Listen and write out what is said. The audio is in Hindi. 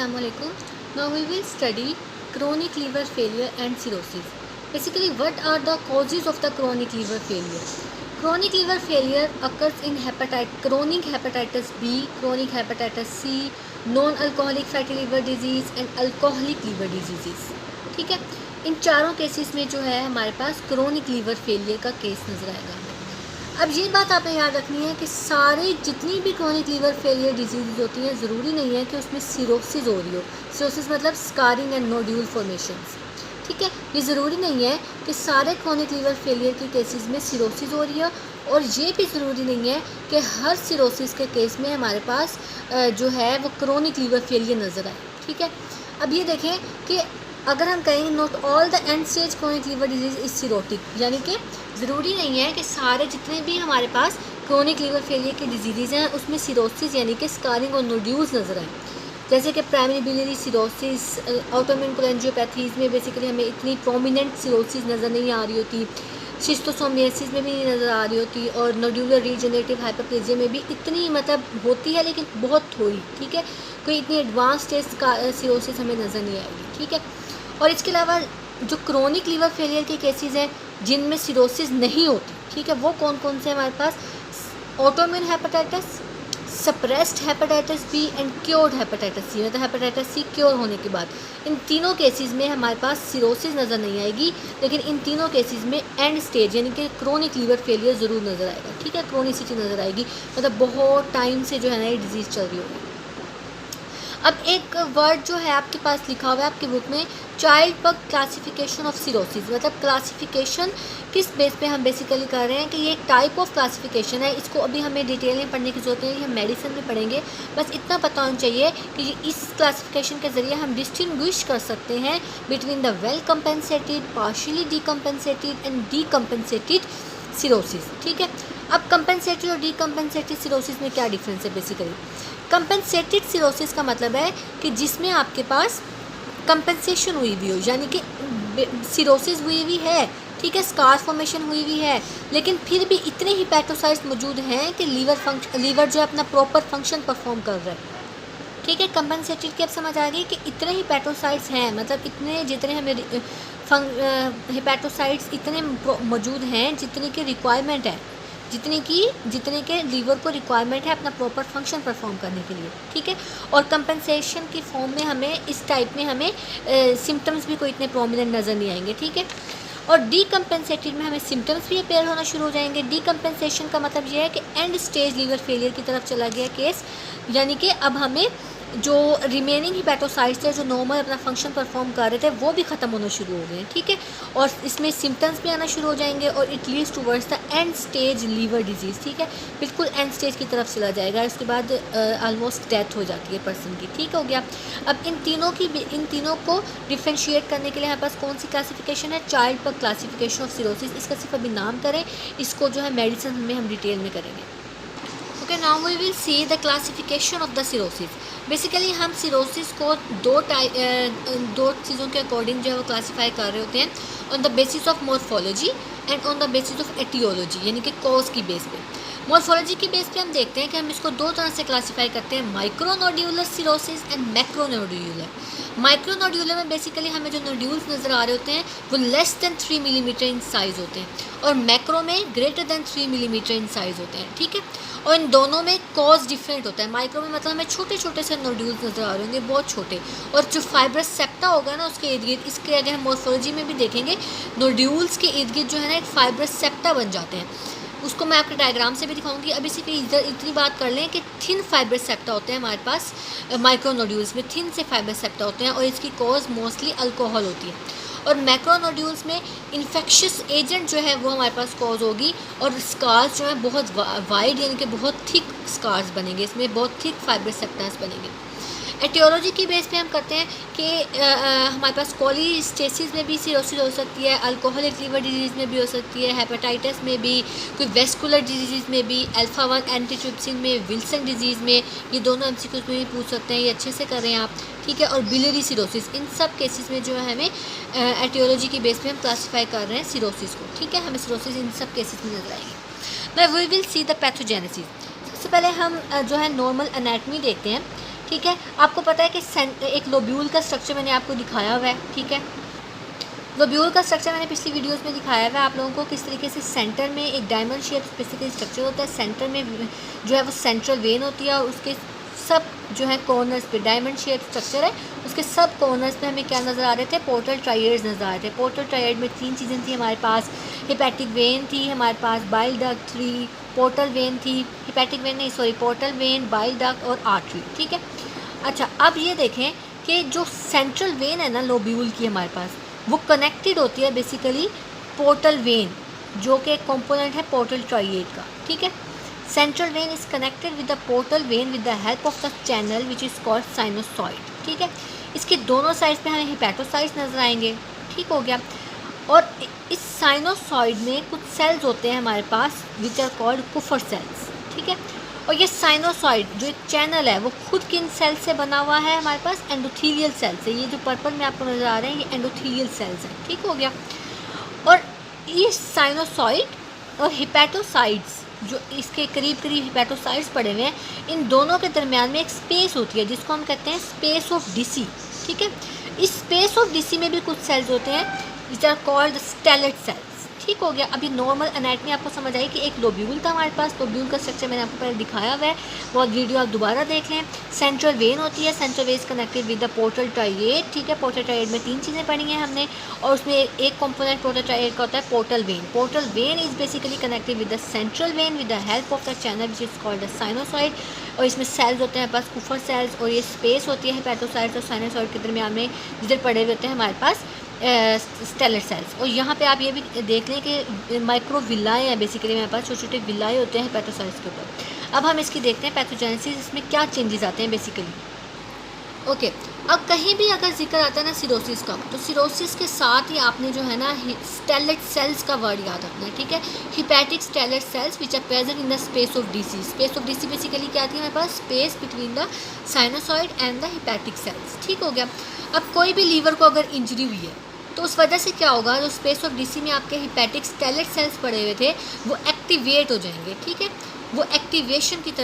Assalamualaikum. Now we will study chronic liver failure and cirrhosis. Basically, what are the causes of the chronic liver failure? Chronic liver failure occurs in chronic hepatitis B, chronic hepatitis C, non-alcoholic fatty liver disease and alcoholic liver diseases. ठीक है, इन चारों केसेस में जो है हमारे पास क्रोनिक लीवर फेलियर का केस नजर आएगा। अब ये बात आपने याद रखनी है कि सारे जितनी भी क्रोनिक लीवर फेलियर डिजीज़ होती हैं, ज़रूरी नहीं है कि उसमें सिरोसिस हो रही हो। सिरोसिस मतलब स्कारिंग एंड नोड्यूल फॉर्मेशंस। ठीक है, ये ज़रूरी नहीं है कि सारे क्रोनिक लीवर फेलियर के केसेस में सिरोसिस हो रही है, और ये भी ज़रूरी नहीं है कि हर सिरोसिस के केस में हमारे पास जो है वो क्रोनिक लीवर फेलियर नज़र आए। ठीक है, अब ये देखें कि अगर हम कहेंगे not all the end stage chronic liver disease is cirrhotic, यानी कि ज़रूरी नहीं है कि सारे जितने भी हमारे पास क्रोनिक लीवर फेलियर की डिजीज़ हैं उसमें सिरोसिस यानी कि स्कारिंग और नोड्यूल्स नज़र आए। जैसे कि प्राइमरी बिलियरी सिरोसिस, ऑटोइम्यून कोलेंजियोपैथीज़ में बेसिकली हमें इतनी प्रोमिनेंट सिरोसिस नज़र नहीं आ रही होती, शिस्टोसोमियासिस में भी नहीं नज़र आ रही होती, और नोड्यूलर रीजनरेटिव हाइपरप्लेजिया में भी इतनी मतलब होती है लेकिन बहुत थोड़ी। ठीक है, कोई इतनी एडवांस स्टेज का सिरोसिस हमें नज़र नहीं आएगी। ठीक है, और इसके अलावा जो क्रोनिक लीवर फेलियर के केसेस हैं जिनमें सिरोसिस नहीं होती, ठीक है, वो कौन कौन से हमारे पास? Autoimmune hepatitis, suppressed hepatitis B and cured hepatitis C, मतलब हेपेटाइटिस सी क्योर होने के बाद। इन तीनों केसेस में हमारे पास सिरोसिस नज़र नहीं आएगी, लेकिन इन तीनों केसेस में एंड स्टेज यानी कि क्रोनिक लीवर फेलियर ज़रूर नज़र आएगा। ठीक है, क्रोनिसिटी नज़र आएगी, मतलब बहुत टाइम से जो है ना ये डिजीज़ चल रही होगी। अब एक वर्ड जो है आपके पास लिखा हुआ है आपकी बुक में, child bug classification of cirrhosis, मतलब क्लासिफिकेशन किस बेस पे हम बेसिकली कर रहे हैं कि ये एक टाइप ऑफ क्लासिफिकेशन है। इसको अभी हमें डिटेल में पढ़ने की जरूरत नहीं है, हम मेडिसिन में पढ़ेंगे। बस इतना पता होना चाहिए कि इस क्लासिफिकेशन के ज़रिए हम डिस्टिंग्विश कर सकते हैं between the well compensated, partially decompensated and decompensated cirrhosis. ठीक है, अब कंपेंसेटेड और डीकम्पेंसेटेड सिरोसिस में क्या डिफरेंस है? बेसिकली कंपेंसेटेड सिरोसिस का मतलब है कि जिसमें आपके पास कंपेंसेशन हुई हुई हो, यानी कि सिरोसिस हुई हुई है, ठीक है, स्कार फॉर्मेशन हुई हुई है, लेकिन फिर भी इतने हिपैटोसाइट्स मौजूद हैं कि लीवर जो है अपना प्रॉपर फंक्शन परफॉर्म कर रहा है। ठीक है, कंपेंसेटेड की अब समझ आ गई कि इतने हिपैटोसाइट्स हैं, मतलब इतने जितने हमें हिपैटोसाइट्स इतने मौजूद हैं जितने की रिक्वायरमेंट है, जितने के लीवर को रिक्वायरमेंट है अपना प्रॉपर फंक्शन परफॉर्म करने के लिए। ठीक है, और कंपेंसेशन की फॉर्म में हमें इस टाइप में हमें सिम्टम्स भी कोई इतने प्रोमिनेंट नज़र नहीं आएंगे। ठीक है, और डीकम्पेंसेटेड में हमें सिम्टम्स भी अपेयर होना शुरू हो जाएंगे। डीकम्पेंसेशन का मतलब यह है कि एंड स्टेज लीवर फेलियर की तरफ चला गया केस, यानी कि अब हमें जो रिमेनिंग हिपैटोसाइट्स थे जो नॉर्मल अपना फंक्शन परफॉर्म कर रहे थे वो भी ख़त्म होना शुरू हो गए। ठीक है, और इसमें सिम्टम्स भी आना शुरू हो जाएंगे और it leads towards the end stage liver disease. ठीक है, बिल्कुल एंड स्टेज की तरफ चला जाएगा, उसके बाद ऑलमोस्ट डेथ हो जाती है पर्सन की। ठीक हो गया, अब इन तीनों को डिफ्रेंशिएट करने के लिए हमारे पास कौन सी क्लासिफिकेशन है? Child bug classification of cirrhosis. इसका सिर्फ अभी नाम करें, इसको जो है मेडिसिन में हम डिटेल में करेंगे। Okay, now we will see the classification of the cirrhosis. Basically हम सिरोसिस को दो चीज़ों के अकॉर्डिंग जो है वो क्लासीफाई कर रहे होते हैं, on the basis of morphology and on the basis of etiology, यानी कि कॉज की बेस पे। मॉर्फोलॉजी की बेस पे हम देखते हैं कि हम इसको दो तरह से क्लासीफाई करते हैं, माइक्रोनोड्यूलर सिरोसिस एंड मैक्रोनोड्यूलर। माइक्रोनोड्यूलर में बेसिकली हमें जो नोड्यूल्स नज़र आ रहे होते हैं वो less than 3 millimetre in size होते हैं, और मैक्रो में greater than 3 millimetre in size होते हैं। ठीक है, और इन दोनों में कॉज डिफरेंट होता है। माइक्रो में मतलब हमें छोटे छोटे से नोड्यूल्स नज़र आ रहे होंगे, बहुत छोटे, और जो फाइब्रस सेप्टा होगा ना उसके इर्द गिर्द, इसके अगर हम मॉर्फोलॉजी में भी देखेंगे नोड्यूल्स के इर्द गिर्द जो है ना एक फाइब्रस सेप्टा बन जाते हैं। उसको मैं आपके डायग्राम से भी दिखाऊंगी। अभी सिर्फ इधर इतनी बात कर लें कि थिन फाइब्रस सेप्टा होते हैं हमारे पास माइक्रोनोड्यूल्स में, थिन से फाइब्रस सेप्टा होते हैं, और इसकी कॉज मोस्टली अल्कोहल होती है। और मैक्रोनोड्यूल्स में इन्फेक्शियस एजेंट जो है वो हमारे पास कॉज होगी, और स्कार्स जो है बहुत वाइड यानी कि बहुत थिक स्कार्स बनेंगे, इसमें बहुत थिक फाइब्रस सेप्टास बनेंगे। एटियोलॉजी की बेस पे हम करते हैं कि हमारे पास कोलिस्टेसिस में भी सिरोसिस हो सकती है, अल्कोहलिक लीवर डिजीज़ में भी हो सकती है, हेपेटाइटिस में भी, कोई वेस्कुलर डिजीज़ में भी, अल्फा 1 एंटीट्रिप्सिन में, विल्सन डिजीज़ में, ये दोनों एमसीक्यूज़ में भी पूछ सकते हैं, ये अच्छे से कर रहे हैं आप। ठीक है, और बिलियरी सिरोसिस, इन सब केसेस में जो है हमें एटियोलॉजी की बेस पे हम क्लासीफाई कर रहे हैं सिरोसिस को। ठीक है, हमें सिरोसिस इन सब केसेस में नजर आएगी। Now we will see the pathogenesis. सबसे पहले हम जो है नॉर्मल एनाटमी देखते हैं ठीक है। आपको पता है कि एक लोब्यूल का स्ट्रक्चर मैंने आपको दिखाया हुआ है, ठीक है। लोब्यूल का स्ट्रक्चर मैंने पिछली वीडियोस में दिखाया हुआ है आप लोगों को, किस तरीके से सेंटर में एक डायमंड शेप बेसिकली स्ट्रक्चर होता है, सेंटर में जो है वो सेंट्रल वेन होती है, और उसके सब जो है कॉर्नर्स पे डायमंड शेप स्ट्रक्चर है, उसके सब कॉर्नर्स पे हमें क्या नज़र आ रहे थे, पोर्टल ट्रायड्स नज़र आ रहे थे। पोर्टल ट्रायड में 3 चीज़ें थी हमारे पास, हिपैटिक वेन थी हमारे पास, बाइल डक्ट थी, पोर्टल वेन थी, हिपैटिक वेन नहीं sorry portal vein, bile duct और आर्टरी, ठीक है। अच्छा, अब ये देखें कि जो सेंट्रल वेन है ना लोब्यूल की हमारे पास, वो कनेक्टेड होती है बेसिकली पोर्टल वेन, जो कि एक कंपोनेंट है पोर्टल ट्रायड का, ठीक है। Central vein is connected with the portal vein with the help of the channel which is called sinusoid, ठीक है। इसके दोनों साइड्स पे हमें हिपैटोसाइट्स नजर आएंगे, ठीक हो गया। और इस साइनोसॉइड में कुछ सेल्स होते हैं हमारे पास विच आर कॉल्ड कुफर सेल्स, ठीक है। और ये साइनोसॉइड जो एक चैनल है वो खुद किन सेल से बना हुआ है हमारे पास, एंडोथीलियल सेल से। ये जो पर्पल में आपको नज़र आ रहे हैं ये एंडोथीलियल सेल्स हैं, ठीक हो गया। और ये साइनोसॉइड और हिपैटोसाइड्स जो इसके करीब करीब हिपैटोसाइड्स पड़े हुए हैं, इन दोनों के दरमियान में एक स्पेस होती है जिसको हम कहते हैं स्पेस ऑफ डिसी, ठीक है। इस स्पेस ऑफ डिसी में भी कुछ सेल्स होते हैं which are called stellate cells, ठीक हो गया। अभी नॉर्मल एनाटमी आपको समझ आई कि एक लोब्यूल था हमारे पास, लोब्यूल का स्ट्रक्चर मैंने आपको पहले दिखाया हुआ है, वो वीडियो आप दोबारा देख लें। सेंट्रल वेन होती है, central vein connected with the portal triad, ठीक है। पोर्टल ट्रायड में 3 चीज़ें पढ़ी हैं हमने, और उसमें एक कंपोनेंट पोर्टल ट्रायड का होता है portal vein. Portal vein is basically connected with the central vein with the help of the channel which is called the sinusoid, और इसमें सेल्स होते हैं पास कुफर सेल्स, और ये स्पेस होती है हिपैटोसाइड्स और साइनोसॉइड के दरमियान में जिधर पड़े हुए होते हैं हमारे पास स्टेलर सेल्स। और यहाँ पे आप ये भी देख लें कि माइक्रो विलाएँ हैं बेसिकली हमारे पास, छोटे छोटे विलाए होते हैं हिपैटोसाइट्स के ऊपर। अब हम इसकी देखते हैं पैथोजेनेसिस, इसमें क्या चेंजेस आते हैं बेसिकली। ओके, अब कहीं भी अगर जिक्र आता है ना सिरोसिस का, तो सिरोसिस के साथ ही आपने जो है ना स्टेलेट सेल्स का वर्ड याद रखना है, ठीक है। Hepatic stellate cells which are present in the space of Disse. Space of Disse basically क्या आती है हमारे पास, space between the sinusoid and the hepatic cells, ठीक हो गया। अब कोई भी लीवर को अगर इंजरी हुई है तो उस वजह से क्या होगा, जो स्पेस ऑफ डीसी में आपके हिपैटिक स्टेलेट सेल्स पड़े हुए थे वो एक्टिवेट हो जाएंगे, ठीक है। वो एक्टिवेशन की तरफ